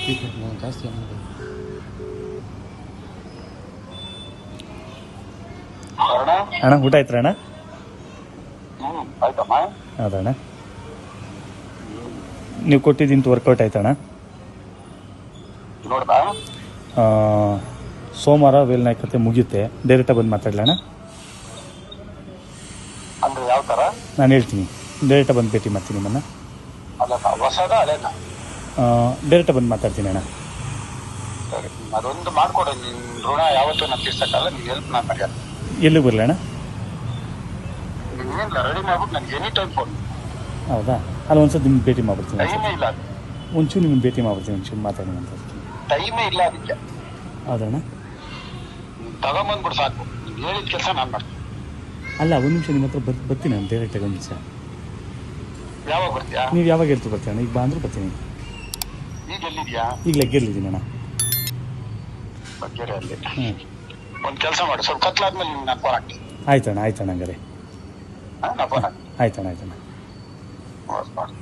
Speaker ಜಾಸ್ತಿ ಆಗಿದೆ. ಅಣ್ಣ ಊಟ ಆಯ್ತು ಅಣ್ಣ? ಆಯ್ತಮ್ಮ. ಹೌದಣ್ಣ. ನೀವು ಕೊಟ್ಟಿದ್ದಿಂತ ವರ್ಕೌಟ್ ಆಯ್ತಣ್ಣ? ನೋಡ್ದಾ? ಸೋಮವಾರ ವೇಲ್ನಾಯ್ ಕತೆ ಮುಗಿಯುತ್ತೆ. ಡೈರೆಕ್ಟಾಗಿ ಬಂದು ಮಾತಾಡಲಣ್ಣ? ಅಂದ್ರೆ ಯಾವ ಥರ? ನಾನು ಹೇಳ್ತೀನಿ, ಡೈರೆಕ್ಟಾಗಿ ಬಂದು ಭೇಟಿ ಮಾಡ್ತೀನಿ ನಿಮ್ಮನ್ನು. ಅಲ್ಲ ಹೊಸದ ಹಳೇನಾ? ಡೈರೆಕ್ಟಾಗಿ ಬಂದು ಮಾತಾಡ್ತೀನಿ ಅಣ್ಣ. ಸರಿ, ಅದೊಂದು ಮಾಡ್ಕೊಡು. ನಿನ್ನ ಋಣ ಯಾವತ್ತೂ ನಾನು ತೀರ್ಸಕ್ಕಲ್ಲ. ನೀನು ಹೆಲ್ಪ್ ನಾನು ಮರ್ಯಾದ. ಎಲ್ಲಿಗೆ ಬರಲಿ ಅಣ್ಣ? ನೀನೇನಿಲ್ಲ, ರೆಡಿ ಮಾಡ್ಬಿಟ್ಟು ನನಗೆ ಎನಿ ಟೈಮ್ ಫೋನ್. ಹೌದಾ? ಅಲ್ಲಿ ಒಂದ್ಸತಿ ನಿಮ್ಗೆ ಭೇಟಿ ಮಾಡ್ಬಿಡ್ತೀನಿ. ಟೈಮೇ ಇಲ್ಲ, ಒಂಚೂರು ನಿಮ್ಗೆ ಭೇಟಿ ಮಾಡ್ಬಿಡ್ತೀನಿ, ಒಂಚೂರು ಮಾತಾಡಿ ಅಂತ. ಟೈಮೇ ಇಲ್ಲ ಅದಕ್ಕೆ. ಹೌದಣ್ಣ? ತಗೊಂಬಂದ್ಬಿಡು ಸಾಕು. ನೀನು ಹೇಳಿದ ಕೆಲಸ ನಾನು ಮಾಡ್ತೀನಿ. ಅಲ್ಲ, ಒಂದು ನಿಮಿಷ ನಿಮ್ಮ ಹತ್ರ ಬರ್ತೀನಿ ನಾನು ಡೈರೆಕ್ಟಾಗಿ. ಒಂದು ನಿಮಿಷ. ಯಾವಾಗ ಬರ್ತೀಯಾ? ನೀವು ಯಾವಾಗ ಹೇಳ್ತು ಬರ್ತೀಯ ಅಣ್ಣ? ಈಗ ಬಾ ಅಂದ್ರೆ ಬರ್ತೀನಿ. ಈಗ ಎಲ್ಲಿದ್ಯಾ? ಈಗ ಲಗ್ಗೆರ್ಲಿದ್ದೀನಿ ಅಣ್ಣ. ಬಗ್ಗೆರೆಯಲ್ಲಿ. ಹ್ಞೂ. ಒಂದು ಕೆಲಸ ಮಾಡು, ಸ್ವಲ್ಪ ಕತ್ಲಾದ್ಮೇಲೆ ನಿಮ್ಗೆ ನಾನು ಫೋನ್ ಹಾಕ್ತೀನಿ. ಆಯ್ತಣ್ಣ, ಆಯ್ತಣ್ಣ. ಹಂಗಾರೆ ನಾನು ಫೋನ್ ಹಾಕ್ತೀನಿ. ಆಯ್ತಣ್ಣ, ಆಯ್ತಣ್ಣ. ಮಾಡು.